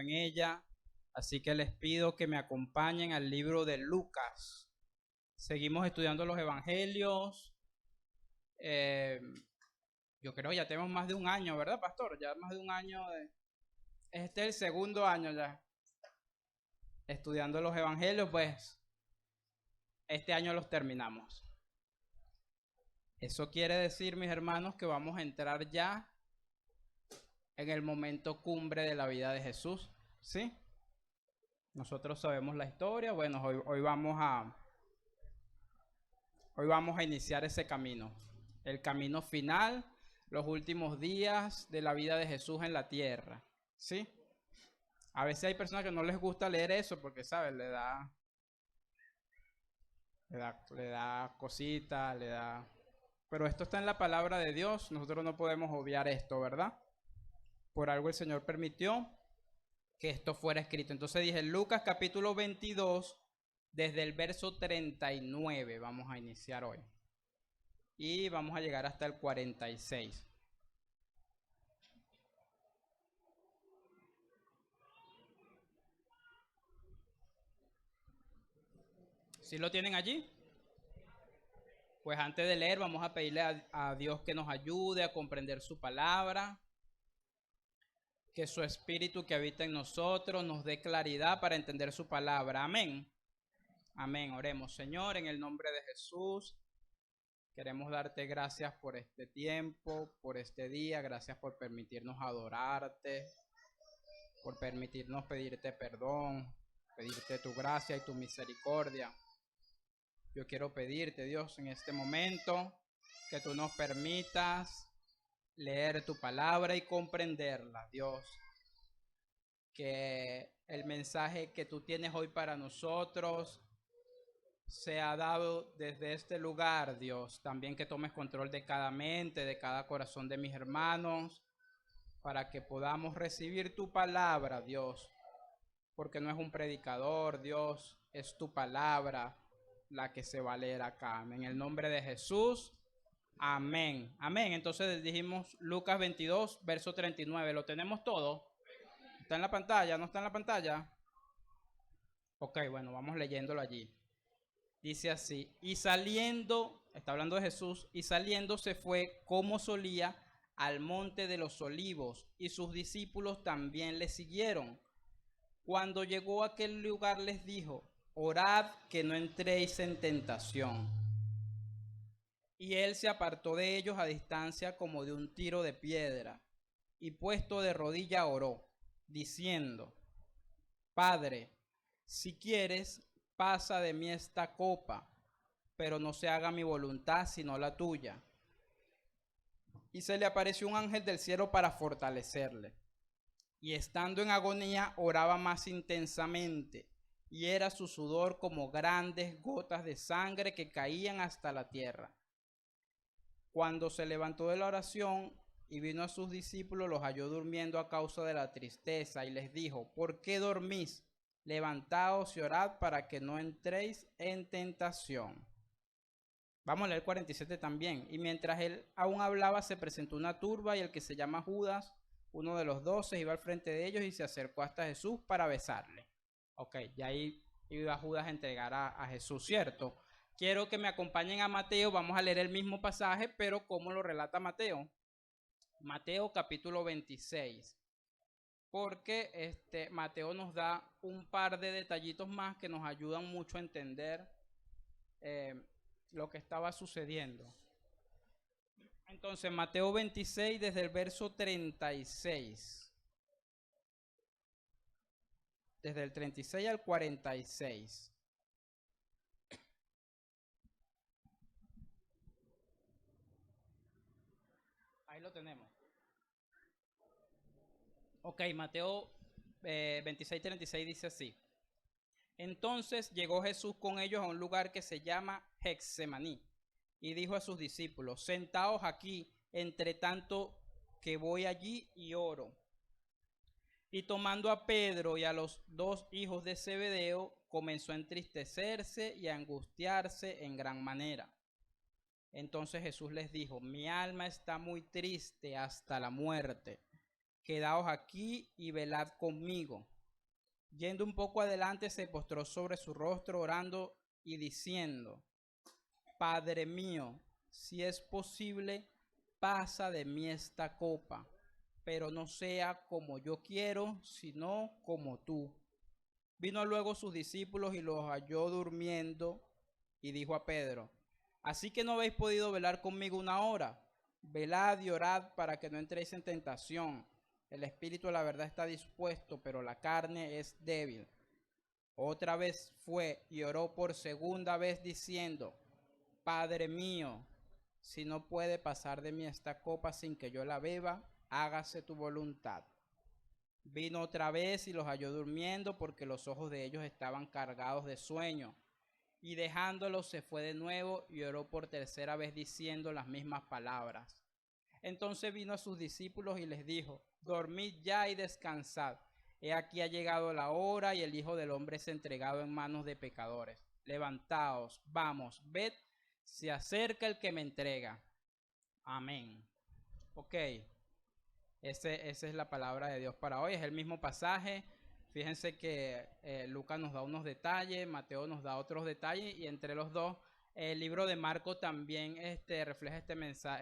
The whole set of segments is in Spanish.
en ella, así que les pido que me acompañen al libro de Lucas. Seguimos estudiando los evangelios. Yo creo que ya tenemos más de un año, ¿verdad, pastor? Ya más de un año. Este es el segundo año ya estudiando los evangelios, pues este año los terminamos. Eso quiere decir, mis hermanos, que vamos a entrar ya en el momento cumbre de la vida de Jesús, ¿sí? Nosotros sabemos la historia. Bueno, hoy vamos a iniciar ese camino, el camino final, los últimos días de la vida de Jesús en la tierra, ¿sí? A veces hay personas que no les gusta leer eso porque, ¿sabes? Le da cosita, Pero esto está en la palabra de Dios, nosotros no podemos obviar esto, ¿verdad? Por algo el Señor permitió que esto fuera escrito. Entonces dije, Lucas capítulo 22, desde el verso 39 vamos a iniciar hoy. Y vamos a llegar hasta el 46. ¿Sí lo tienen allí? Pues antes de leer vamos a pedirle a Dios que nos ayude a comprender su palabra, que su espíritu que habita en nosotros nos dé claridad para entender su palabra. Amén. Amén. Oremos. Señor, en el nombre de Jesús, queremos darte gracias por este tiempo, por este día. Gracias por permitirnos adorarte, por permitirnos pedirte perdón, pedirte tu gracia y tu misericordia. Yo quiero pedirte, Dios, en este momento, que tú nos permitas leer tu palabra y comprenderla, Dios. Que el mensaje que tú tienes hoy para nosotros sea dado desde este lugar, Dios. También que tomes control de cada mente, de cada corazón de mis hermanos, para que podamos recibir tu palabra, Dios. Porque no es un predicador, Dios, es tu palabra la que se va a leer acá. En el nombre de Jesús, amén. Amén. Entonces dijimos Lucas 22, verso 39. ¿Lo tenemos todo? ¿Está en la pantalla? ¿No está en la pantalla? Ok, bueno, vamos leyéndolo allí. Dice así, y saliendo, está hablando de Jesús, y saliendo se fue como solía al monte de los olivos, y sus discípulos también le siguieron. Cuando llegó a aquel lugar les dijo, orad que no entréis en tentación. Y él se apartó de ellos a distancia como de un tiro de piedra, y puesto de rodilla oró, diciendo, Padre, si quieres, pasa de mí esta copa, pero no se haga mi voluntad sino la tuya. Y se le apareció un ángel del cielo para fortalecerle. Y estando en agonía oraba más intensamente, y era su sudor como grandes gotas de sangre que caían hasta la tierra. Cuando se levantó de la oración y vino a sus discípulos, los halló durmiendo a causa de la tristeza, y les dijo, ¿por qué dormís? Levantaos y orad para que no entréis en tentación. Vamos a leer 47 también. Y mientras él aún hablaba, se presentó una turba, y el que se llama Judas, uno de los 12, iba al frente de ellos y se acercó hasta Jesús para besarle. Ok, ya ahí iba Judas a entregar a Jesús, ¿cierto? Quiero que me acompañen a Mateo, vamos a leer el mismo pasaje, pero ¿cómo lo relata Mateo? Mateo capítulo 26. Porque Mateo nos da un par de detallitos más que nos ayudan mucho a entender lo que estaba sucediendo. Entonces, Mateo 26, desde el verso 36. Desde el 36 al 46. Ahí lo tenemos. Ok, Mateo 26, 36 dice así. Entonces llegó Jesús con ellos a un lugar que se llama Getsemaní, y dijo a sus discípulos, sentaos aquí, entre tanto que voy allí y oro. Y tomando a Pedro y a los dos hijos de Zebedeo, comenzó a entristecerse y a angustiarse en gran manera. Entonces Jesús les dijo, mi alma está muy triste hasta la muerte. quedaos aquí y velad conmigo. Yendo un poco adelante, se postró sobre su rostro, orando y diciendo: Padre mío, si es posible, pasa de mí esta copa, pero no sea como yo quiero, sino como tú. Vino luego sus discípulos y los halló durmiendo, y dijo a Pedro: Así que no habéis podido velar conmigo una hora. Velad y orad para que no entréis en tentación. El espíritu a la verdad está dispuesto, pero la carne es débil. Otra vez fue y oró por segunda vez diciendo: Padre mío, si no puede pasar de mí esta copa sin que yo la beba, hágase tu voluntad. Vino otra vez y los halló durmiendo, porque los ojos de ellos estaban cargados de sueño. Y dejándolos se fue de nuevo y oró por tercera vez diciendo las mismas palabras. Entonces vino a sus discípulos y les dijo: Dormid ya y descansad. He aquí ha llegado la hora y el Hijo del Hombre es entregado en manos de pecadores. Levantaos, vamos, ved, se acerca el que me entrega. Amén. Ok, esa es la palabra de Dios para hoy. Es el mismo pasaje. Fíjense que Lucas nos da unos detalles, Mateo nos da otros detalles, y entre los dos el libro de Marco también refleja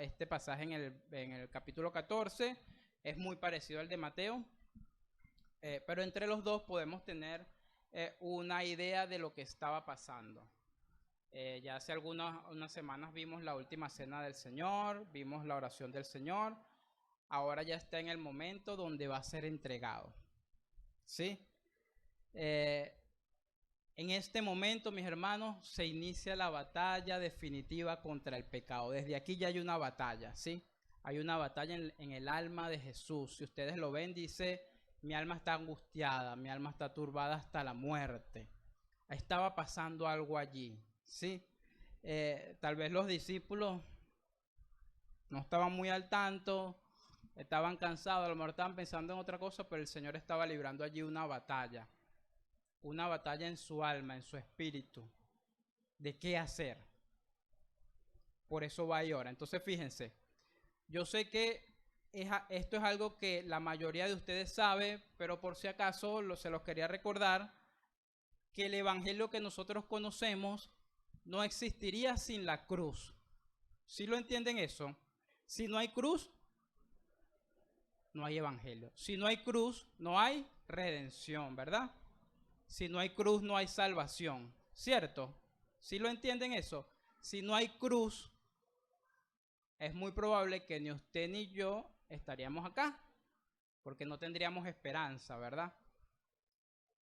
este pasaje en el capítulo 14. Es muy parecido al de Mateo, pero entre los dos podemos tener una idea de lo que estaba pasando. Ya hace unas semanas vimos la última cena del Señor, vimos la oración del Señor. Ahora ya está en el momento donde va a ser entregado. ¿Sí? En este momento, mis hermanos, se inicia la batalla definitiva contra el pecado. Desde aquí ya hay una batalla, ¿sí? Hay una batalla en el alma de Jesús. Si ustedes lo ven, dice: mi alma está angustiada, mi alma está turbada hasta la muerte. Estaba pasando algo allí, ¿sí? Tal vez los discípulos no estaban muy al tanto, estaban cansados, a lo mejor estaban pensando en otra cosa, pero el Señor estaba librando allí una batalla en su alma, en su espíritu, de qué hacer. Por eso va y ora. Entonces fíjense, yo sé que esto es algo que la mayoría de ustedes sabe, pero por si acaso se los quería recordar, que el evangelio que nosotros conocemos no existiría sin la cruz. ¿Sí lo entienden eso? Si no hay cruz, no hay evangelio. Si no hay cruz, no hay redención, ¿verdad? Si no hay cruz, no hay salvación, ¿cierto? ¿Sí lo entienden eso? Si no hay cruz, es muy probable que ni usted ni yo estaríamos acá, porque no tendríamos esperanza, ¿verdad?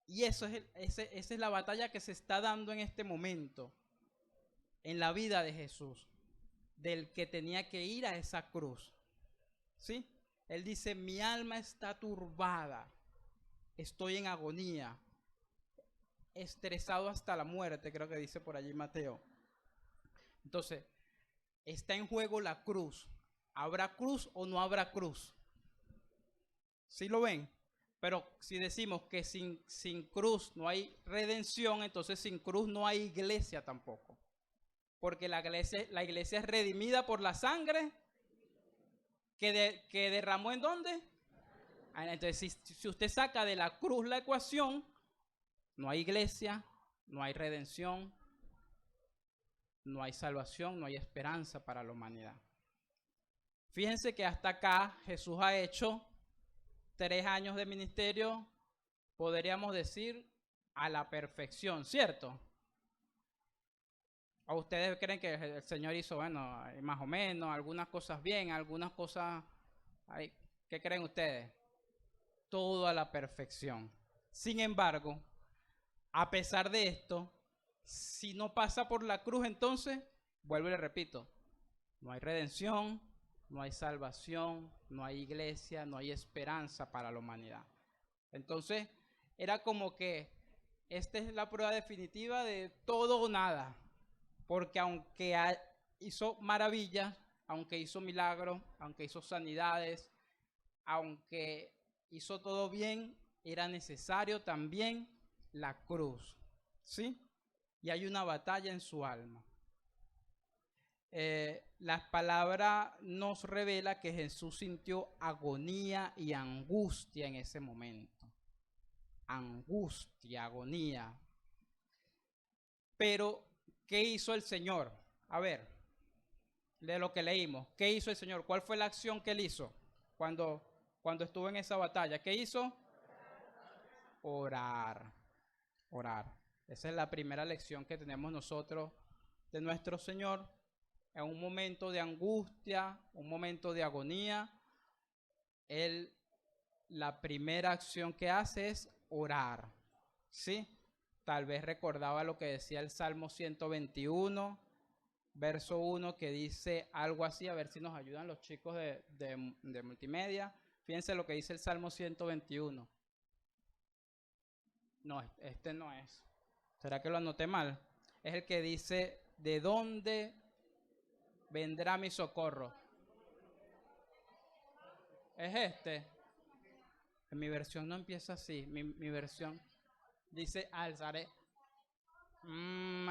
Y esa es la batalla que se está dando en este momento, en la vida de Jesús, del que tenía que ir a esa cruz, ¿sí? Él dice: mi alma está turbada, estoy en agonía, estresado hasta la muerte, creo que dice por allí Mateo. Entonces, está en juego la cruz. ¿Habrá cruz o no habrá cruz? ¿Sí lo ven? Pero si decimos que sin cruz no hay redención, entonces sin cruz no hay iglesia tampoco. Porque la iglesia es redimida por la sangre que derramó ¿en dónde? Entonces, si usted saca de la cruz la ecuación, no hay iglesia, no hay redención, no hay salvación, no hay esperanza para la humanidad. Fíjense que hasta acá Jesús ha hecho 3 años de ministerio, podríamos decir, a la perfección, ¿cierto? ¿O ustedes creen que el Señor hizo, bueno, más o menos, algunas cosas bien, algunas cosas, ¿qué creen ustedes? Todo a la perfección. Sin embargo, a pesar de esto, si no pasa por la cruz, entonces, vuelvo y le repito, no hay redención, no hay salvación, no hay iglesia, no hay esperanza para la humanidad. Entonces, era como que esta es la prueba definitiva de todo o nada. Porque aunque hizo maravillas, aunque hizo milagros, aunque hizo sanidades, aunque hizo todo bien, era necesario también la cruz, ¿sí? Y hay una batalla en su alma. la palabra nos revela que Jesús sintió agonía y angustia en ese momento. Angustia, agonía. Pero, ¿qué hizo el Señor? A ver, de lo que leímos, ¿qué hizo el Señor? ¿Cuál fue la acción que él hizo cuando estuvo en esa batalla? ¿Qué hizo? Orar. Orar. Esa es la primera lección que tenemos nosotros de nuestro Señor. En un momento de angustia, un momento de agonía, Él, la primera acción que hace es orar. ¿Sí? Tal vez recordaba lo que decía el Salmo 121, verso 1, que dice algo así. A ver si nos ayudan los chicos de multimedia. Fíjense lo que dice el Salmo 121. No, este no es. ¿Será que lo anoté mal? Es el que dice, ¿de dónde vendrá mi socorro? Es este. En mi versión no empieza así. Mi versión dice, alzaré.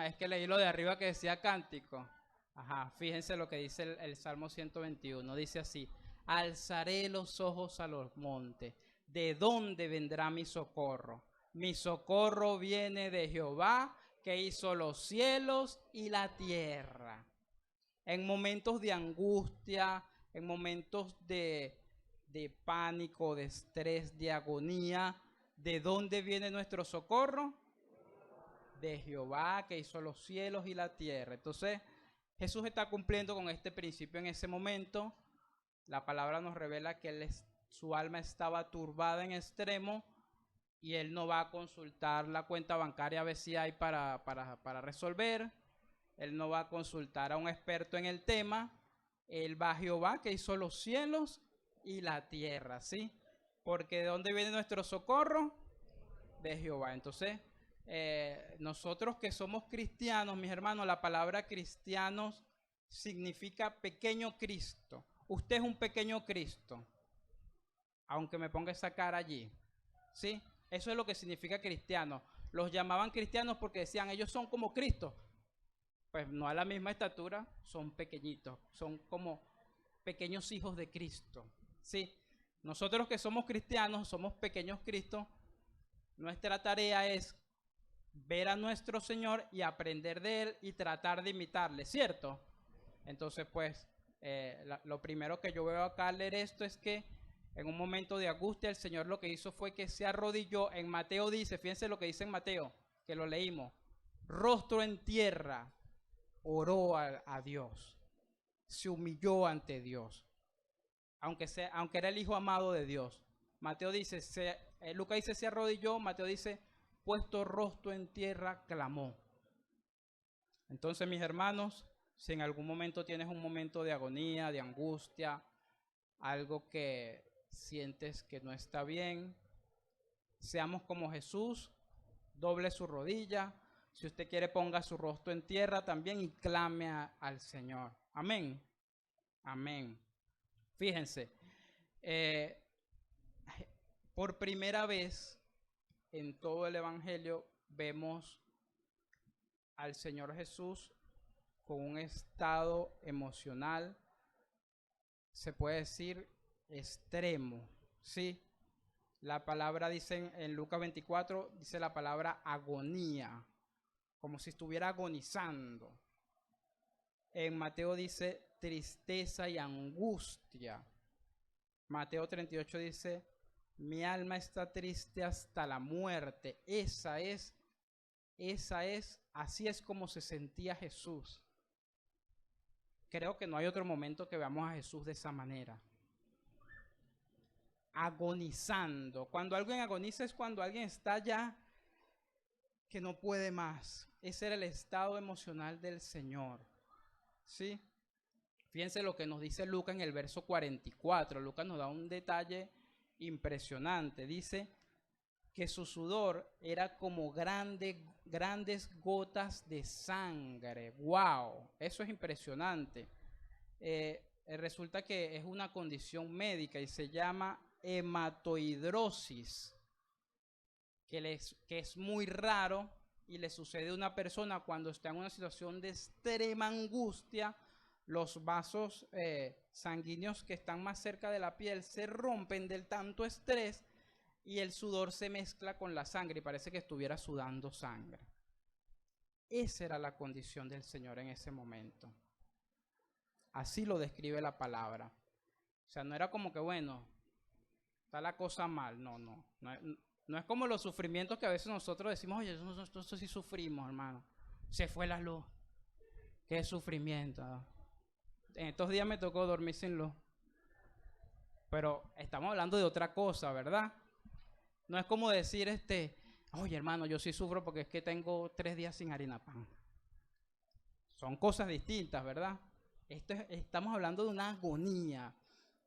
Es que leí lo de arriba que decía cántico. Ajá, fíjense lo que dice el Salmo 121. Dice así, alzaré los ojos a los montes. ¿De dónde vendrá mi socorro? Mi socorro viene de Jehová, que hizo los cielos y la tierra. En momentos de angustia, en momentos de pánico, de estrés, de agonía, ¿de dónde viene nuestro socorro? De Jehová, que hizo los cielos y la tierra. Entonces, Jesús está cumpliendo con este principio en ese momento. La palabra nos revela que su alma estaba turbada en extremo y él no va a consultar la cuenta bancaria a ver si hay para resolver. Él no va a consultar a un experto en el tema. Él va a Jehová, que hizo los cielos y la tierra, ¿sí? Porque ¿de dónde viene nuestro socorro? De Jehová. Entonces, nosotros que somos cristianos, mis hermanos, la palabra cristianos significa pequeño Cristo. Usted es un pequeño Cristo, aunque me ponga esa cara allí, ¿sí? Eso es lo que significa cristiano. Los llamaban cristianos porque decían, ellos son como Cristo. Pues no a la misma estatura, son pequeñitos, son como pequeños hijos de Cristo, ¿sí? Nosotros que somos cristianos, somos pequeños Cristo, nuestra tarea es ver a nuestro Señor y aprender de Él y tratar de imitarle, ¿cierto? Entonces, pues, lo primero que yo veo acá al leer esto es que en un momento de angustia el Señor lo que hizo fue que se arrodilló. En Mateo dice, fíjense lo que dice en Mateo, que lo leímos, rostro en tierra, oró a Dios, se humilló ante Dios, aunque era el hijo amado de Dios. Mateo dice, Lucas dice se arrodilló, Mateo dice puesto rostro en tierra, clamó. Entonces, mis hermanos, si en algún momento tienes un momento de agonía, de angustia, algo que sientes que no está bien, seamos como Jesús, doble su rodilla. Si usted quiere, ponga su rostro en tierra también y clame al Señor. Amén. Amén. Fíjense, por primera vez en todo el Evangelio vemos al Señor Jesús con un estado emocional, se puede decir, extremo, ¿sí? La palabra dice en Lucas 24, dice la palabra agonía, como si estuviera agonizando. En Mateo dice tristeza y angustia. Mateo 38 dice, mi alma está triste hasta la muerte. Así es como se sentía Jesús. Creo que no hay otro momento que veamos a Jesús de esa manera. Agonizando. Cuando alguien agoniza es cuando alguien está ya que no puede más. Ese era el estado emocional del Señor. ¿Sí? Fíjense lo que nos dice Lucas en el verso 44. Lucas nos da un detalle impresionante. Dice que su sudor era como grandes gotas de sangre. ¡Wow! Eso es impresionante. Resulta que es una condición médica y se llama hematohidrosis, que es muy raro y le sucede a una persona cuando está en una situación de extrema angustia, los vasos sanguíneos que están más cerca de la piel se rompen del tanto estrés y el sudor se mezcla con la sangre y parece que estuviera sudando sangre. Esa era la condición del Señor en ese momento. Así lo describe la palabra. O sea, no era como que, bueno, está la cosa mal. No es como los sufrimientos que a veces nosotros decimos, oye, nosotros sí sufrimos, hermano. Se fue la luz. Qué sufrimiento. En estos días me tocó dormir sin luz. Pero estamos hablando de otra cosa, ¿verdad? No es como decir, oye, hermano, yo sí sufro porque es que tengo 3 días sin harina pan. Son cosas distintas, ¿verdad? Estamos hablando de una agonía,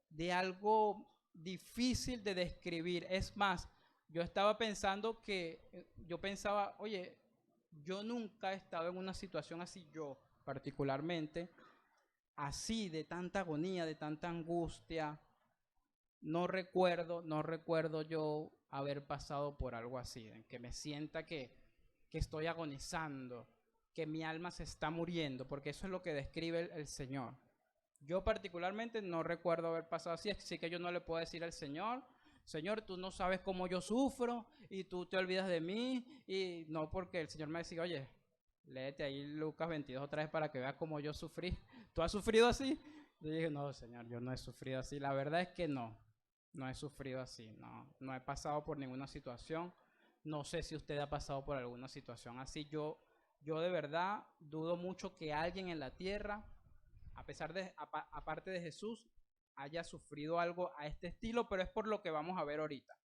de algo difícil de describir. Es más, yo estaba pensando oye, yo nunca he estado en una situación así, yo particularmente, así, de tanta agonía, de tanta angustia. No recuerdo yo haber pasado por algo así, en que me sienta que estoy agonizando, que mi alma se está muriendo, porque eso es lo que describe el Señor. Yo particularmente no recuerdo haber pasado así, así que yo no le puedo decir al Señor, Señor, tú no sabes cómo yo sufro y tú te olvidas de mí, y no, porque el Señor me decía, oye, léete ahí Lucas 22 otra vez para que veas cómo yo sufrí. ¿Tú has sufrido así? Yo dije, no, Señor, yo no he sufrido así. La verdad es que no he sufrido así, no he pasado por ninguna situación. No sé si usted ha pasado por alguna situación así. Yo de verdad dudo mucho que alguien en la tierra, aparte de Jesús, haya sufrido algo a este estilo, pero es por lo que vamos a ver ahorita.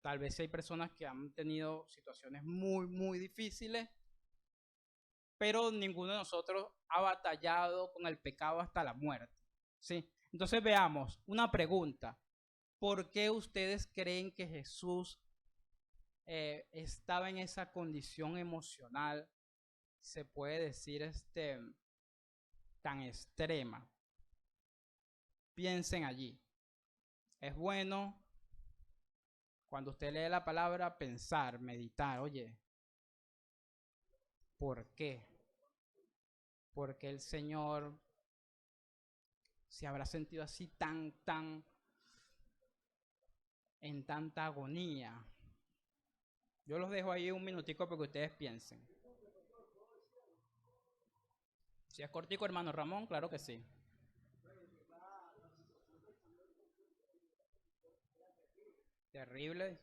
Tal vez hay personas que han tenido situaciones muy, muy difíciles, pero ninguno de nosotros ha batallado con el pecado hasta la muerte, ¿sí? Entonces veamos, una pregunta. ¿Por qué ustedes creen que Jesús estaba en esa condición emocional, se puede decir, tan extrema? Piensen allí. Es bueno, cuando usted lee la palabra, pensar, meditar. Oye, ¿por qué? ¿Por qué el Señor se habrá sentido así en tanta agonía? Yo los dejo ahí un minutico para que ustedes piensen. Si es cortico, hermano Ramón, claro que sí. Terrible.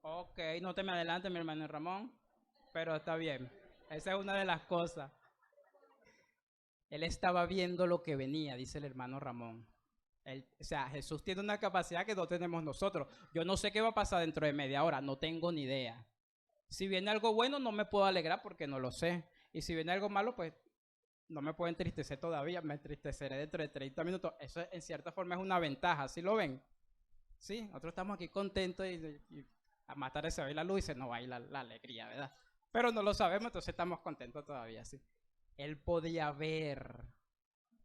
Ok, no te me adelantes, mi hermano Ramón, pero está bien. Esa es una de las cosas. Él estaba viendo lo que venía, dice el hermano Ramón. O sea, Jesús tiene una capacidad que no tenemos nosotros. Yo no sé qué va a pasar dentro de media hora, no tengo ni idea. Si viene algo bueno, no me puedo alegrar porque no lo sé. Y si viene algo malo, pues no me puedo entristecer todavía, me entristeceré dentro de 30 minutos. Eso en cierta forma es una ventaja, ¿sí lo ven? Sí, nosotros estamos aquí contentos y a matar ese hoy la luz y se nos va a ir la alegría, ¿verdad? Pero no lo sabemos, entonces estamos contentos todavía, sí. Él podía ver,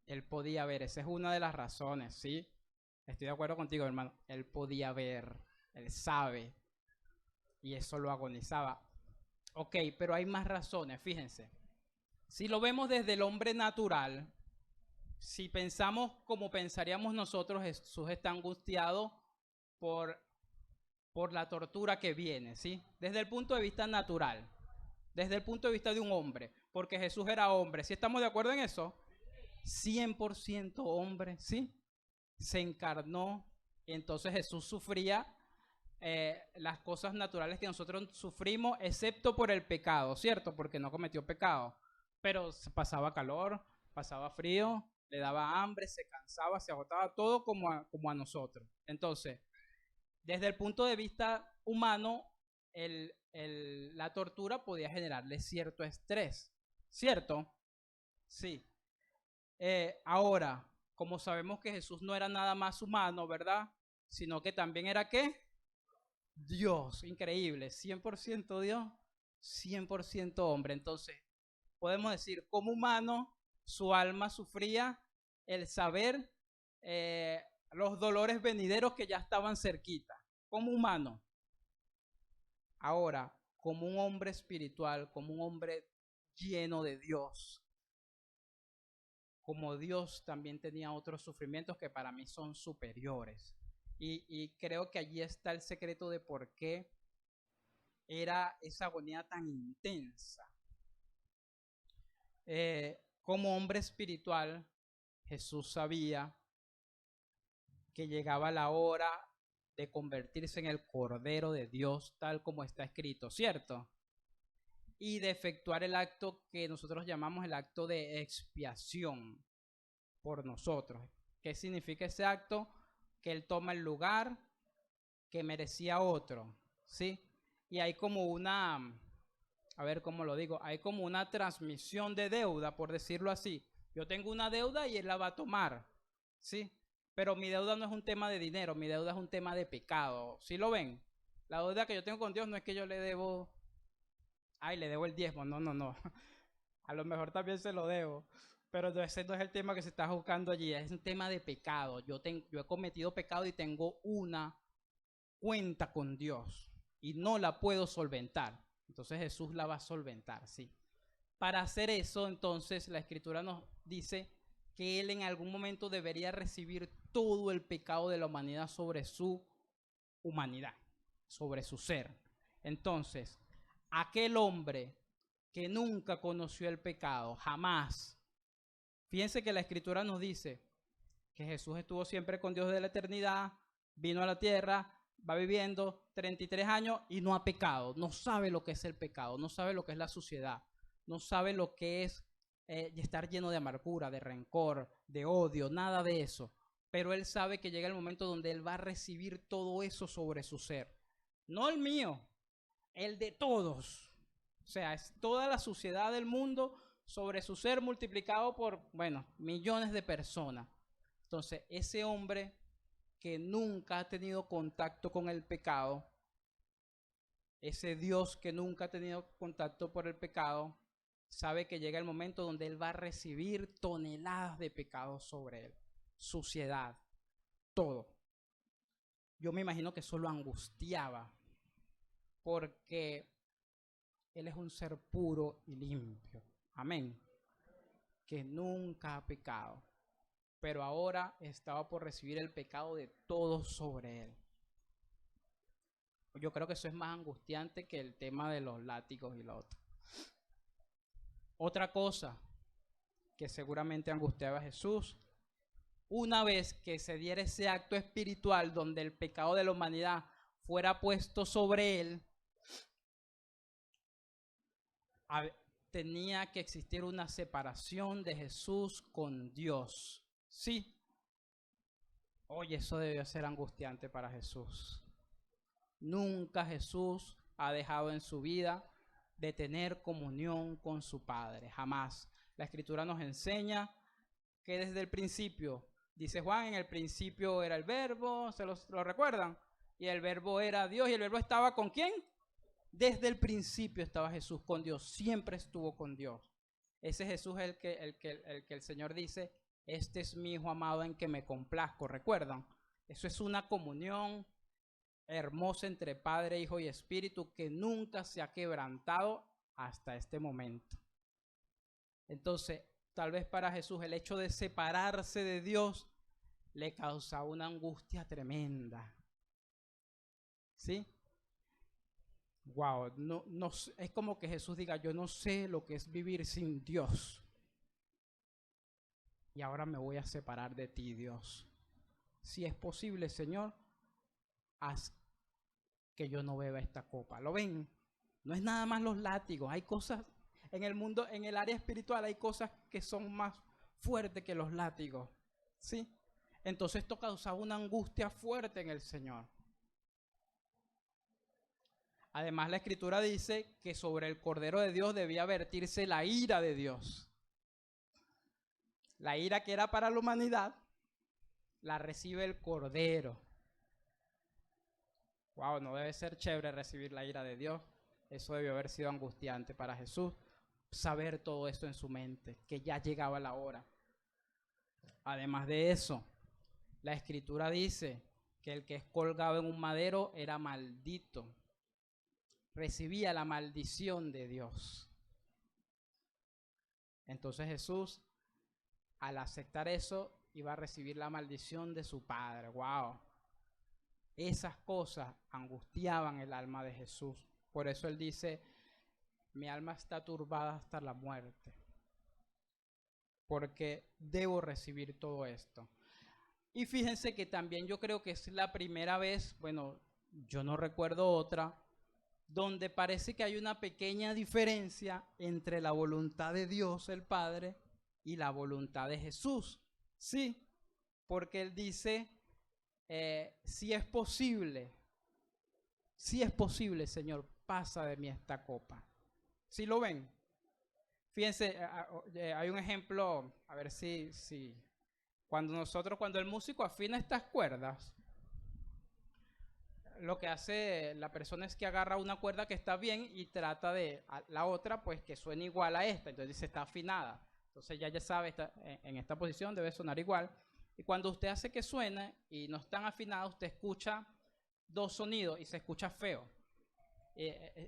esa es una de las razones, ¿sí? Estoy de acuerdo contigo, hermano. Él podía ver, él sabe, y eso lo agonizaba. Ok, pero hay más razones, fíjense. Si lo vemos desde el hombre natural, si pensamos como pensaríamos nosotros, Jesús está angustiado por, por la tortura que viene, ¿sí? Desde el punto de vista natural, desde el punto de vista de un hombre, porque Jesús era hombre. ¿Sí estamos de acuerdo en eso? 100% hombre, ¿sí? Se encarnó, y entonces Jesús sufría las cosas naturales que nosotros sufrimos, excepto por el pecado, ¿cierto? Porque no cometió pecado, pero pasaba calor, pasaba frío, le daba hambre, se cansaba, se agotaba, todo como a nosotros. Entonces, desde el punto de vista humano, la tortura podía generarle cierto estrés, ¿cierto? Sí. Ahora, como sabemos que Jesús no era nada más humano, ¿verdad? Sino que también era ¿qué? Dios, increíble, 100% Dios, 100% hombre. Entonces, podemos decir, como humano, su alma sufría el saber los dolores venideros que ya estaban cerquita, como humano. Ahora, como un hombre espiritual, como un hombre lleno de Dios. Como Dios también tenía otros sufrimientos que para mí son superiores. Y creo que allí está el secreto de por qué era esa agonía tan intensa. Como hombre espiritual, Jesús sabía que llegaba la hora de convertirse en el Cordero de Dios, tal como está escrito, ¿cierto? Y de efectuar el acto que nosotros llamamos el acto de expiación por nosotros. ¿Qué significa ese acto? Que Él toma el lugar que merecía otro, ¿sí? Y hay como una, a ver cómo lo digo, hay como una transmisión de deuda, por decirlo así. Yo tengo una deuda y Él la va a tomar, ¿sí? Pero mi deuda no es un tema de dinero, mi deuda es un tema de pecado. ¿Sí lo ven? La deuda que yo tengo con Dios no es que yo le debo, ay, le debo el diezmo, no, no, no. A lo mejor también se lo debo, pero ese no es el tema que se está buscando allí, es un tema de pecado. Yo he cometido pecado y tengo una cuenta con Dios y no la puedo solventar. Entonces Jesús la va a solventar, ¿sí? Para hacer eso, entonces, la Escritura nos dice que Él en algún momento debería recibir todo el pecado de la humanidad sobre su humanidad, sobre su ser. Entonces, aquel hombre que nunca conoció el pecado, jamás. Fíjense que la Escritura nos dice que Jesús estuvo siempre con Dios de la eternidad, vino a la tierra, va viviendo 33 años y no ha pecado, no sabe lo que es el pecado, no sabe lo que es la suciedad, no sabe lo que es estar lleno de amargura, de rencor, de odio, nada de eso. Pero Él sabe que llega el momento donde Él va a recibir todo eso sobre su ser. No el mío, el de todos. O sea, es toda la suciedad del mundo sobre su ser multiplicado por, bueno, millones de personas. Entonces, ese hombre que nunca ha tenido contacto con el pecado, ese Dios que nunca ha tenido contacto por el pecado, sabe que llega el momento donde Él va a recibir toneladas de pecado sobre Él, suciedad, todo. Yo me imagino que eso lo angustiaba, porque Él es un ser puro y limpio. Amén. Que nunca ha pecado, pero ahora estaba por recibir el pecado de todos sobre Él. Yo creo que eso es más angustiante que el tema de los látigos y lo otro. Otra cosa que seguramente angustiaba a Jesús, una vez que se diera ese acto espiritual donde el pecado de la humanidad fuera puesto sobre Él, tenía que existir una separación de Jesús con Dios. Sí. Oye, eso debió ser angustiante para Jesús. Nunca Jesús ha dejado en su vida de tener comunión con su Padre, jamás. La Escritura nos enseña que desde el principio, dice Juan, en el principio era el Verbo, ¿lo recuerdan? Y el Verbo era Dios, y el Verbo estaba ¿con quién? Desde el principio estaba Jesús con Dios, siempre estuvo con Dios. Ese Jesús es el que el Señor dice, este es mi Hijo amado en que me complazco, ¿recuerdan? Eso es una comunión hermosa entre Padre, Hijo y Espíritu que nunca se ha quebrantado hasta este momento. Entonces, tal vez para Jesús el hecho de separarse de Dios le causaba una angustia tremenda. ¿Sí? Wow, no, es como que Jesús diga, yo no sé lo que es vivir sin Dios. Y ahora me voy a separar de ti, Dios. Si es posible, Señor, haz que yo no beba esta copa. ¿Lo ven? No es nada más los látigos. Hay cosas en el mundo, en el área espiritual, hay cosas que son más fuertes que los látigos. ¿Sí? Entonces esto causaba una angustia fuerte en el Señor. Además, la Escritura dice que sobre el Cordero de Dios debía vertirse la ira de Dios. La ira que era para la humanidad, la recibe el Cordero. Wow, no debe ser chévere recibir la ira de Dios. Eso debió haber sido angustiante para Jesús, saber todo esto en su mente, que ya llegaba la hora. Además de eso, la Escritura dice que el que es colgado en un madero era maldito. recibía la maldición de Dios. Entonces Jesús, al aceptar eso, iba a recibir la maldición de su padre. ¡Wow! Esas cosas angustiaban el alma de Jesús. Por eso él dice, mi alma está turbada hasta la muerte, porque debo recibir todo esto. Y fíjense que también yo creo que es la primera vez, bueno, yo no recuerdo otra, donde parece que hay una pequeña diferencia entre la voluntad de Dios el Padre y la voluntad de Jesús. Sí, porque él dice, si es posible, Señor, pasa de mí esta copa. ¿Sí lo ven? Fíjense, hay un ejemplo, a ver si cuando el músico afina estas cuerdas, lo que hace la persona es que agarra una cuerda que está bien y trata de la otra, pues que suene igual a esta. Entonces dice, está afinada. Entonces ya sabe, en esta posición debe sonar igual. Y cuando usted hace que suene y no están afinados, usted escucha dos sonidos y se escucha feo.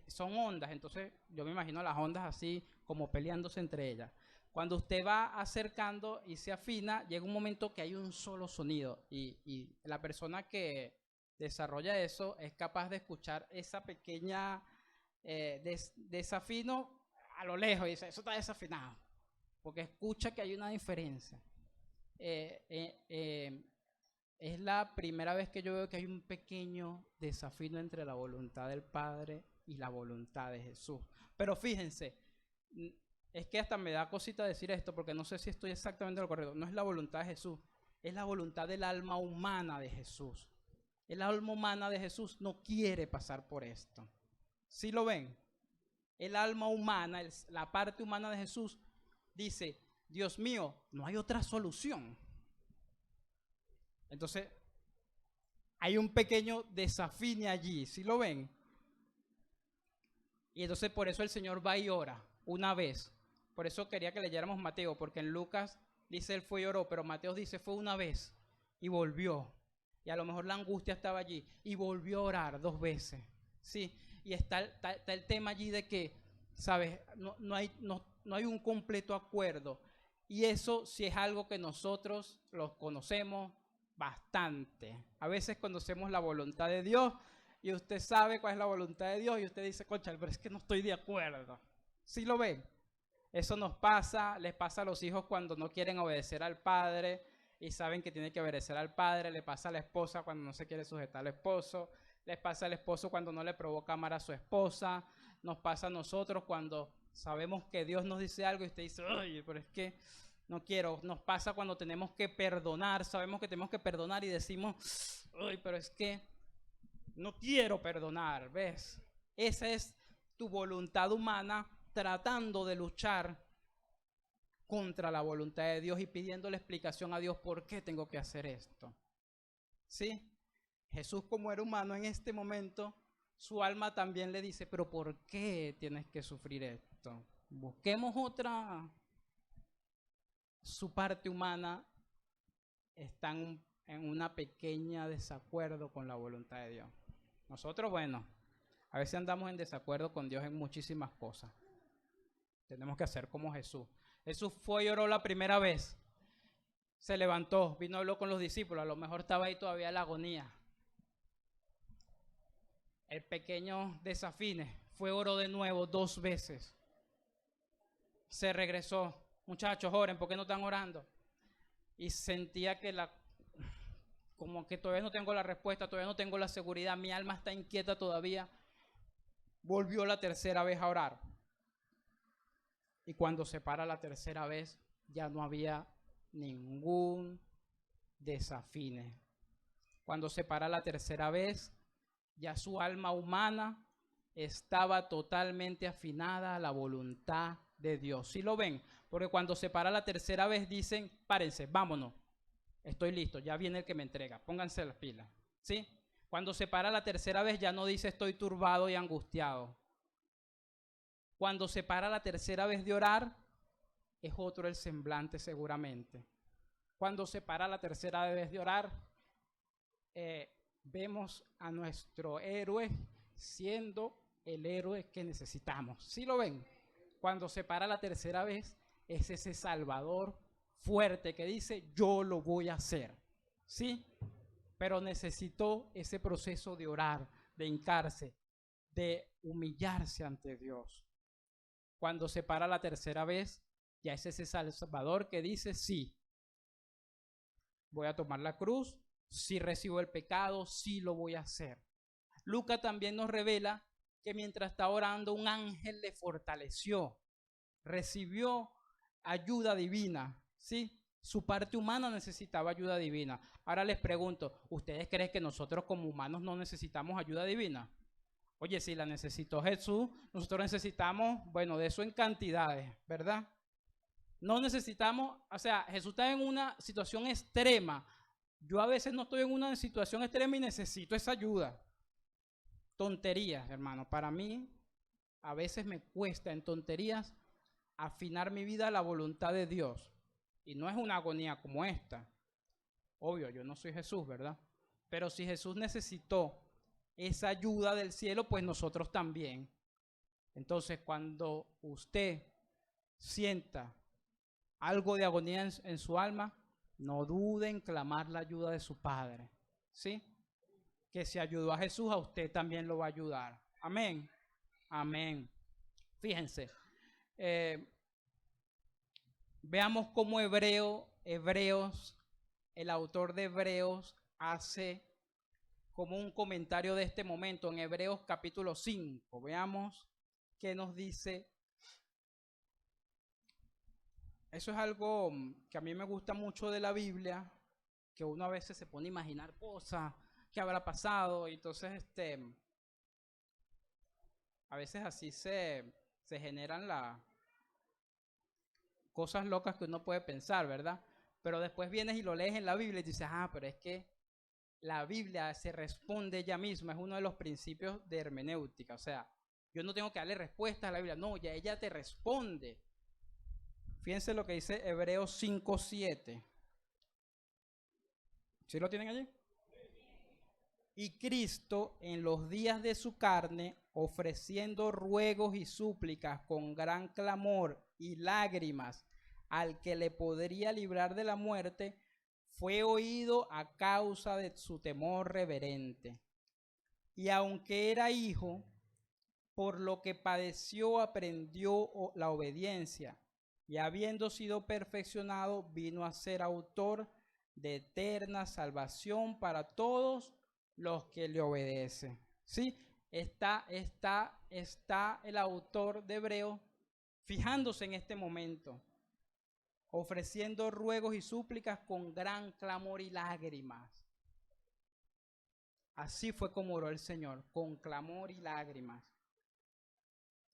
Son ondas, entonces yo me imagino las ondas así como peleándose entre ellas. Cuando usted va acercando y se afina, llega un momento que hay un solo sonido y la persona que desarrolla eso es capaz de escuchar esa pequeña desafino a lo lejos y dice, eso está desafinado, porque escucha que hay una diferencia. Es la primera vez que yo veo que hay un pequeño desafío entre la voluntad del Padre y la voluntad de Jesús. Pero fíjense, es que hasta me da cosita decir esto porque no sé si estoy exactamente en lo correcto. No es la voluntad de Jesús, es la voluntad del alma humana de Jesús. El alma humana de Jesús no quiere pasar por esto. ¿Sí lo ven? El alma humana, la parte humana de Jesús dice, Dios mío, no hay otra solución. Entonces, hay un pequeño desafío allí, ¿sí lo ven? Y entonces por eso el Señor va y ora una vez. Por eso quería que leyéramos Mateo, porque en Lucas dice él fue y oró, pero Mateo dice fue una vez y volvió. Y a lo mejor la angustia estaba allí y volvió a orar 2 veces. ¿Sí? Y está el tema allí de que, ¿sabes? No hay un completo acuerdo. Y eso sí es algo que nosotros los conocemos bastante. A veces conocemos la voluntad de Dios y usted sabe cuál es la voluntad de Dios y usted dice, concha, pero es que no estoy de acuerdo. ¿Sí lo ven? Eso nos pasa, les pasa a los hijos cuando no quieren obedecer al padre y saben que tienen que obedecer al padre, le pasa a la esposa cuando no se quiere sujetar al esposo, les pasa al esposo cuando no le provoca amar a su esposa, nos pasa a nosotros cuando sabemos que Dios nos dice algo y usted dice, oye, pero es que no quiero. Nos pasa cuando tenemos que perdonar, sabemos que tenemos que perdonar y decimos, uy, pero es que no quiero perdonar, ¿ves? Esa es tu voluntad humana tratando de luchar contra la voluntad de Dios y pidiéndole explicación a Dios por qué tengo que hacer esto. ¿Sí? Jesús, como era humano en este momento, su alma también le dice, pero ¿por qué tienes que sufrir esto? Busquemos otra. Su parte humana está en una pequeña desacuerdo con la voluntad de Dios. Nosotros, bueno, a veces andamos en desacuerdo con Dios en muchísimas cosas. Tenemos que hacer como Jesús. Jesús fue y oró la primera vez. Se levantó, vino y habló con los discípulos. A lo mejor estaba ahí todavía la agonía. El pequeño desafine fue, oró de nuevo 2 veces. Se regresó. Muchachos, oren, ¿por qué no están orando? Y sentía que como que todavía no tengo la respuesta, todavía no tengo la seguridad, mi alma está inquieta todavía. Volvió la tercera vez a orar. Y cuando se para la tercera vez, ya no había ningún desafine. Cuando se para la tercera vez, ya su alma humana estaba totalmente afinada a la voluntad de Dios. ¿Sí lo ven? Porque cuando se para la tercera vez dicen, párense, vámonos. Estoy listo, ya viene el que me entrega. Pónganse las pilas. ¿Sí? Cuando se para la tercera vez ya no dice estoy turbado y angustiado. Cuando se para la tercera vez de orar, es otro el semblante seguramente. Cuando se para la tercera vez de orar, vemos a nuestro héroe siendo el héroe que necesitamos. ¿Sí lo ven? Cuando se para la tercera vez, es ese Salvador fuerte que dice, yo lo voy a hacer. ¿Sí? Pero necesitó ese proceso de orar, de hincarse, de humillarse ante Dios. Cuando se para la tercera vez, ya es ese Salvador que dice, sí, voy a tomar la cruz, sí recibo el pecado, sí lo voy a hacer. Lucas también nos revela que mientras está orando, un ángel le fortaleció, recibió ayuda divina, ¿sí? Su parte humana necesitaba ayuda divina. Ahora les pregunto, ¿ustedes creen que nosotros como humanos no necesitamos ayuda divina? Oye, si la necesitó Jesús, nosotros necesitamos, bueno, de eso en cantidades, ¿verdad? No necesitamos, o sea, Jesús está en una situación extrema. Yo a veces no estoy en una situación extrema y necesito esa ayuda. Tonterías, hermano. Para mí, a veces me cuesta en tonterías afinar mi vida a la voluntad de Dios. Y no es una agonía como esta. Obvio, yo no soy Jesús, ¿verdad? Pero si Jesús necesitó esa ayuda del cielo, pues nosotros también. Entonces, cuando usted sienta algo de agonía en su alma, no dude en clamar la ayuda de su Padre. ¿Sí? Que si ayudó a Jesús, a usted también lo va a ayudar. Amén. Amén. Fíjense. Veamos cómo Hebreos, el autor de Hebreos, hace como un comentario de este momento en Hebreos capítulo 5. Veamos qué nos dice. Eso es algo que a mí me gusta mucho de la Biblia, que uno a veces se pone a imaginar cosas, qué habrá pasado, y entonces a veces así se generan las cosas locas que uno puede pensar, ¿verdad? Pero después vienes y lo lees en la Biblia y dices, pero es que la Biblia se responde ella misma, es uno de los principios de hermenéutica, o sea, yo no tengo que darle respuesta a la Biblia, no, ya ella te responde. Fíjense lo que dice Hebreos 5:7. ¿Sí lo tienen allí? Y Cristo en los días de su carne, ofreciendo ruegos y súplicas con gran clamor y lágrimas al que le podría librar de la muerte, fue oído a causa de su temor reverente. Y aunque era hijo, por lo que padeció aprendió la obediencia, y habiendo sido perfeccionado, vino a ser autor de eterna salvación para todos los que le obedecen. ¿Sí? Está el autor de Hebreos fijándose en este momento, ofreciendo ruegos y súplicas con gran clamor y lágrimas. Así fue como oró el Señor, con clamor y lágrimas.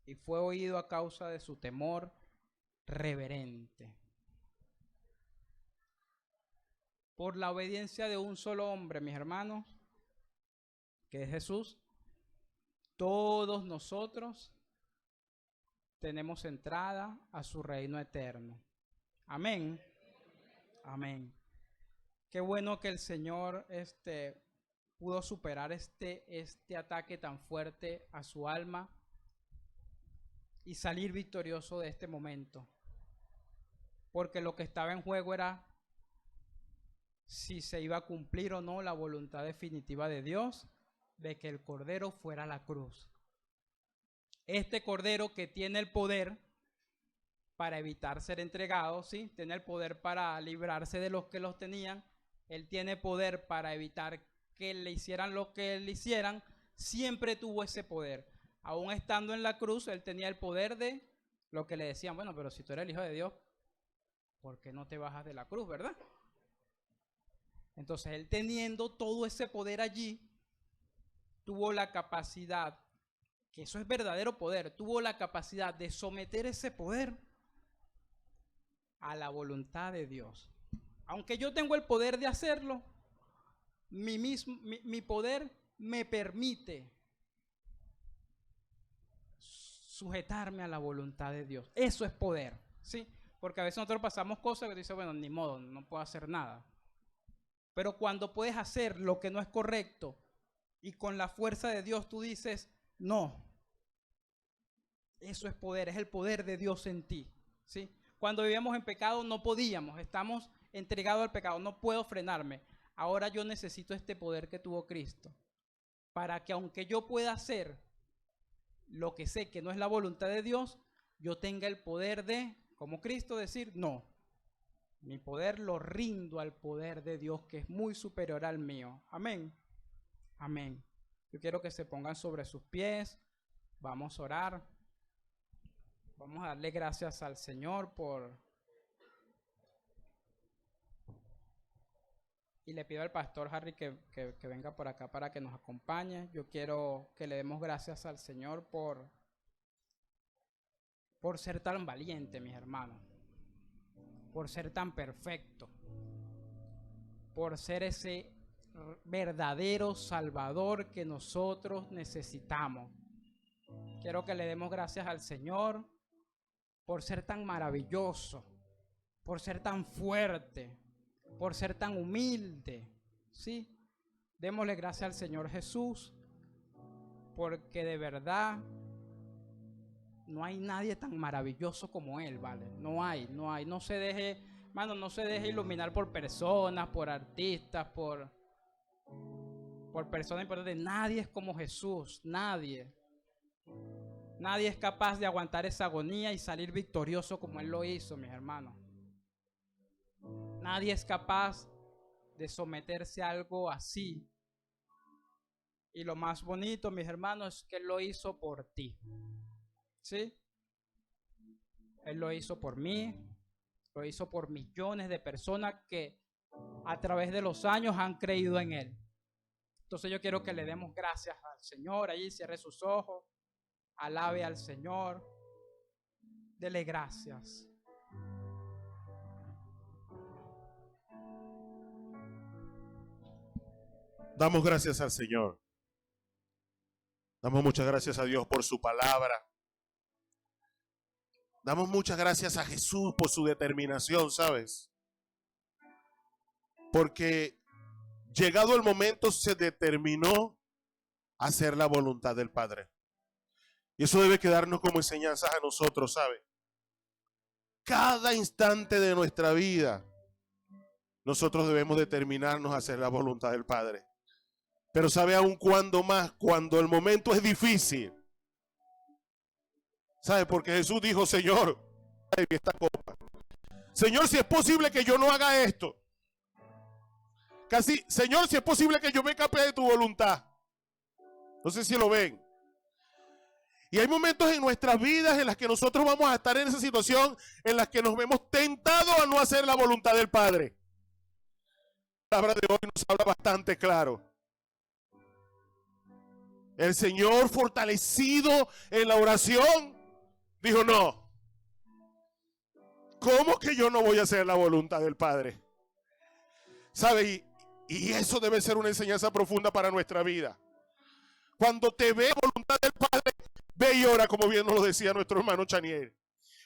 Y fue oído a causa de su temor reverente. Por la obediencia de un solo hombre, mis hermanos, que es Jesús, todos nosotros tenemos entrada a su reino eterno. Amén. Amén. Qué bueno que el Señor pudo superar este ataque tan fuerte a su alma y salir victorioso de este momento. Porque lo que estaba en juego era si se iba a cumplir o no la voluntad definitiva de Dios de que el Cordero fuera a la cruz. Este Cordero que tiene el poder para evitar ser entregado, ¿sí? Tiene el poder para librarse de los que los tenían. Él tiene poder para evitar que le hicieran lo que le hicieran. Siempre tuvo ese poder. Aún estando en la cruz, él tenía el poder de lo que le decían, bueno, pero si tú eres el Hijo de Dios, ¿por qué no te bajas de la cruz, verdad? Entonces, él teniendo todo ese poder allí, tuvo la capacidad, que eso es verdadero poder, tuvo la capacidad de someter ese poder a la voluntad de Dios. Aunque yo tengo el poder de hacerlo, mi poder me permite sujetarme a la voluntad de Dios. Eso es poder, ¿sí? Porque a veces nosotros pasamos cosas que dicen, bueno, ni modo, no puedo hacer nada. Pero cuando puedes hacer lo que no es correcto y con la fuerza de Dios tú dices, no, Eso es poder, es el poder de Dios en ti, ¿sí? Cuando vivíamos en pecado no podíamos, estamos entregados al pecado, no puedo frenarme. Ahora yo necesito este poder que tuvo Cristo, para que aunque yo pueda hacer lo que sé que no es la voluntad de Dios, yo tenga el poder de, como Cristo, decir, no, mi poder lo rindo al poder de Dios, que es muy superior al mío. Amén. Amén. Yo quiero que se pongan sobre sus pies. Vamos a orar. Vamos a darle gracias al Señor y le pido al pastor Harry que venga por acá para que nos acompañe. Yo quiero que le demos gracias al Señor por ser tan valiente, mis hermanos. Por ser tan perfecto. Por ser ese verdadero Salvador que nosotros necesitamos. Quiero que le demos gracias al Señor por ser tan maravilloso, por ser tan fuerte, por ser tan humilde, ¿sí? Démosle gracias al Señor Jesús, porque de verdad no hay nadie tan maravilloso como Él, ¿vale? No hay, no se deje, hermano, no se deje iluminar por personas, por artistas, por personas importantes. Nadie es como Jesús, nadie. Nadie es capaz de aguantar esa agonía y salir victorioso como Él lo hizo, mis hermanos. Nadie es capaz de someterse a algo así. Y lo más bonito, mis hermanos, es que Él lo hizo por ti. ¿Sí? Él lo hizo por mí, lo hizo por millones de personas que a través de los años han creído en Él. Entonces yo quiero que le demos gracias al Señor. Ahí cierre sus ojos. Alabe al Señor, dele gracias. Damos gracias al Señor. Damos muchas gracias a Dios por su palabra. Damos muchas gracias a Jesús por su determinación, ¿sabes? Porque llegado el momento se determinó a hacer la voluntad del Padre. Y eso debe quedarnos como enseñanzas a nosotros, ¿sabe? Cada instante de nuestra vida, nosotros debemos determinarnos a hacer la voluntad del Padre. Pero ¿sabe aún cuándo más? Cuando el momento es difícil. ¿Sabe? Porque Jesús dijo, Señor, esta copa. Señor, si es posible que yo no haga esto. Casi, Señor, si es posible que yo me escape de tu voluntad. No sé si lo ven. Y hay momentos en nuestras vidas en las que nosotros vamos a estar en esa situación en las que nos vemos tentados a no hacer la voluntad del Padre. La palabra de hoy nos habla bastante claro. El Señor, fortalecido en la oración, dijo, no. ¿Cómo que yo no voy a hacer la voluntad del Padre? ¿Sabe? Y eso debe ser una enseñanza profunda para nuestra vida. Cuando te ve la voluntad del Padre, ve y ora, como bien nos lo decía nuestro hermano Chaniel.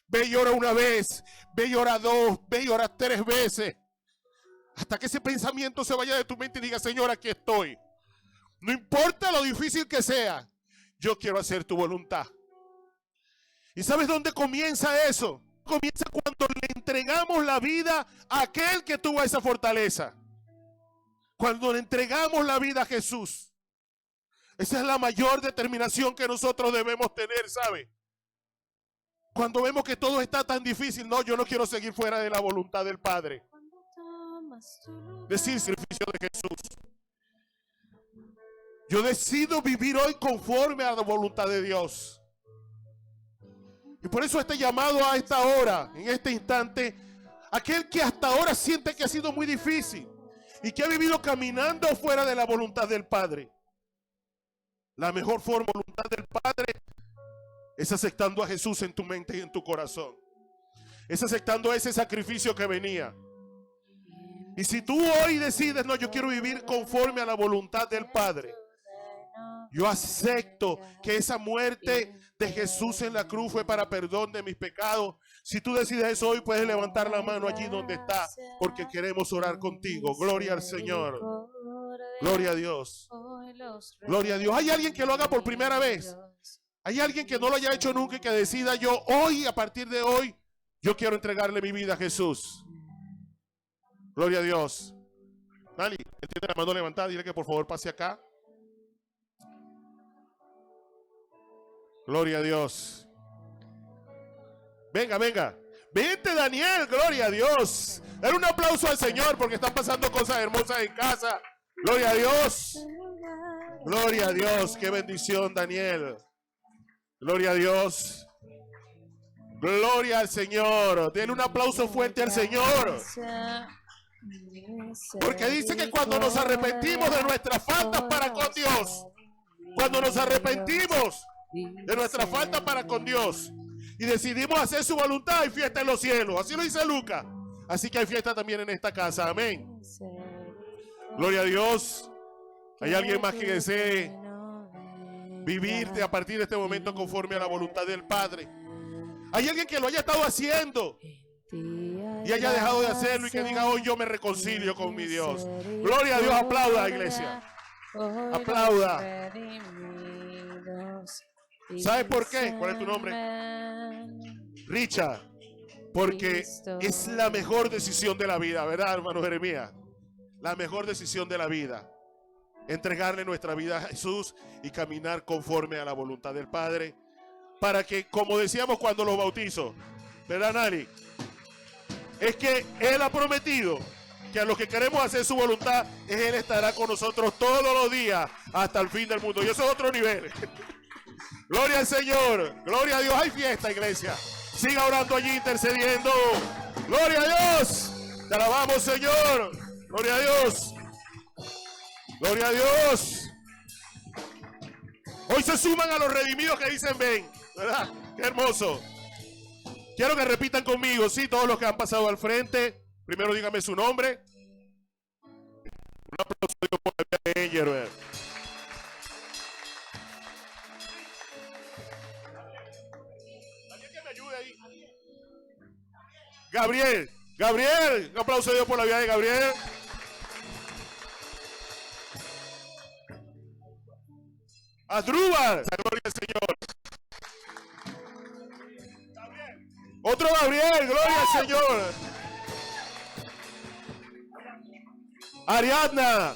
Ve y ora una vez, ve y ora dos, ve y ora 3 veces. Hasta que ese pensamiento se vaya de tu mente y diga, Señor, aquí estoy. No importa lo difícil que sea, yo quiero hacer tu voluntad. ¿Y sabes dónde comienza eso? Comienza cuando le entregamos la vida a aquel que tuvo esa fortaleza. Cuando le entregamos la vida a Jesús. Esa es la mayor determinación que nosotros debemos tener, ¿sabe? Cuando vemos que todo está tan difícil, no, yo no quiero seguir fuera de la voluntad del Padre. Decir sacrificio de Jesús. Yo decido vivir hoy conforme a la voluntad de Dios. Y por eso este llamado a esta hora, en este instante, aquel que hasta ahora siente que ha sido muy difícil y que ha vivido caminando fuera de la voluntad del Padre. La mejor forma de voluntad del Padre es aceptando a Jesús en tu mente y en tu corazón. Es aceptando ese sacrificio que venía. Y si tú hoy decides, no, yo quiero vivir conforme a la voluntad del Padre. Yo acepto que esa muerte de Jesús en la cruz fue para perdón de mis pecados. Si tú decides eso hoy, puedes levantar la mano allí donde está, porque queremos orar contigo. Gloria al Señor. Gloria a Dios. Gloria a Dios. ¿Hay alguien que lo haga por primera vez? Hay alguien que no lo haya hecho nunca y que decida yo hoy, a partir de hoy, yo quiero entregarle mi vida a Jesús. Gloria a Dios. Dali, él tiene la mano levantada, dile que por favor pase acá. Gloria a Dios. Venga, venga. Vente, Daniel, gloria a Dios. Dale un aplauso al Señor porque están pasando cosas hermosas en casa. Gloria a Dios. Gloria a Dios. Qué bendición, Daniel. Gloria a Dios. Gloria al Señor. Denle un aplauso fuerte al Señor. Porque dice que cuando nos arrepentimos de nuestras faltas para con Dios, cuando nos arrepentimos de nuestra falta para con Dios y decidimos hacer su voluntad, hay fiesta en los cielos. Así lo dice Lucas. Así que hay fiesta también en esta casa. Amén. Gloria a Dios. Hay alguien más que desee vivirte a partir de este momento conforme a la voluntad del Padre. Hay alguien que lo haya estado haciendo y haya dejado de hacerlo y que diga hoy yo me reconcilio con mi Dios. Gloria a Dios. Aplauda, iglesia. Aplauda. ¿Sabes por qué? ¿Cuál es tu nombre? Richard. Porque es la mejor decisión de la vida, ¿verdad, hermano Jeremías? La mejor decisión de la vida. Entregarle nuestra vida a Jesús y caminar conforme a la voluntad del Padre. Para que, como decíamos cuando los bautizo, ¿verdad, Nari? Es que Él ha prometido que a los que queremos hacer su voluntad, Él estará con nosotros todos los días hasta el fin del mundo. Y eso es otro nivel. Gloria al Señor. Gloria a Dios. Hay fiesta, iglesia. Siga orando allí, intercediendo. Gloria a Dios. Te alabamos, Señor. Gloria a Dios. Gloria a Dios. Hoy se suman a los redimidos que dicen ven, ¿verdad? Qué hermoso. Quiero que repitan conmigo, sí, todos los que han pasado al frente. Primero dígame su nombre. Un aplauso por la vida de Enger. ¿Alguien que me ayude ahí? Gabriel. Gabriel. Un aplauso a Dios por la vida de Gabriel. Adrúbal. La gloria al Señor. Otro Gabriel, gloria al Señor. Ariadna.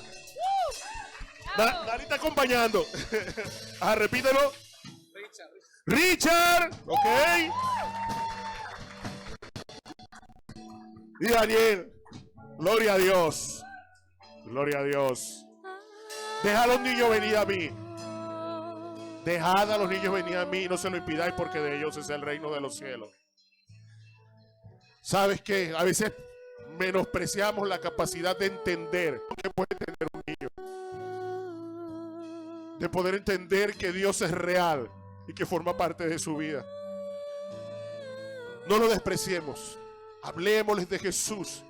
Dani está acompañando. Ajá, repítelo. Richard. Ok. Y Daniel. Gloria a Dios. Gloria a Dios. Deja a los niños venir a mí. Dejad a los niños venir a mí. No se lo impidáis porque de ellos es el reino de los cielos. ¿Sabes qué? A veces menospreciamos la capacidad de entender lo que puede entender un niño. De poder entender que Dios es real y que forma parte de su vida. No lo despreciemos. Hablemosles de Jesús.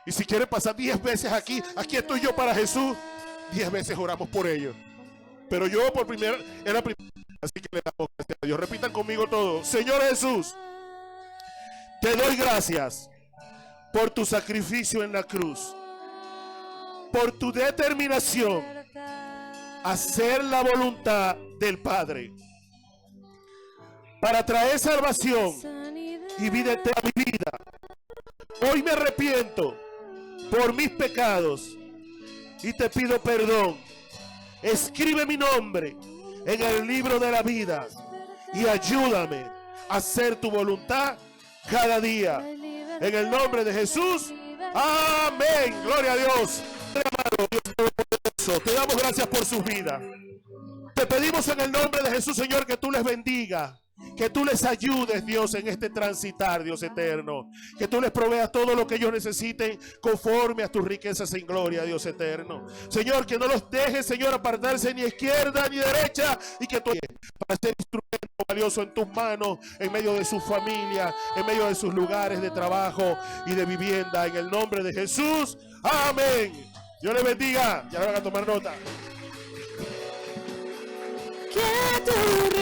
Y si quieren pasar 10 veces aquí estoy yo para Jesús. 10 veces oramos por ellos. Pero yo por primera, era primera. Así que le damos gracias a Dios. Repitan conmigo todo. Señor Jesús, te doy gracias por tu sacrificio en la cruz, por tu determinación a hacer la voluntad del Padre, para traer salvación y vida eterna a mi vida. Hoy me arrepiento por mis pecados y te pido perdón. Escribe mi nombre en el libro de la vida y ayúdame a hacer tu voluntad cada día. En el nombre de Jesús. Amén. Gloria a Dios. Te damos gracias por sus vidas. Te pedimos en el nombre de Jesús, Señor, que tú les bendiga. Que tú les ayudes, Dios, en este transitar, Dios eterno. Que tú les proveas todo lo que ellos necesiten conforme a tus riquezas en gloria, Dios eterno. Señor, que no los dejes, Señor, apartarse ni izquierda ni derecha. Y que tú para ser instrumento valioso en tus manos, en medio de su familia, en medio de sus lugares de trabajo y de vivienda. En el nombre de Jesús. Amén. Dios les bendiga. Ya van a tomar nota. Que tú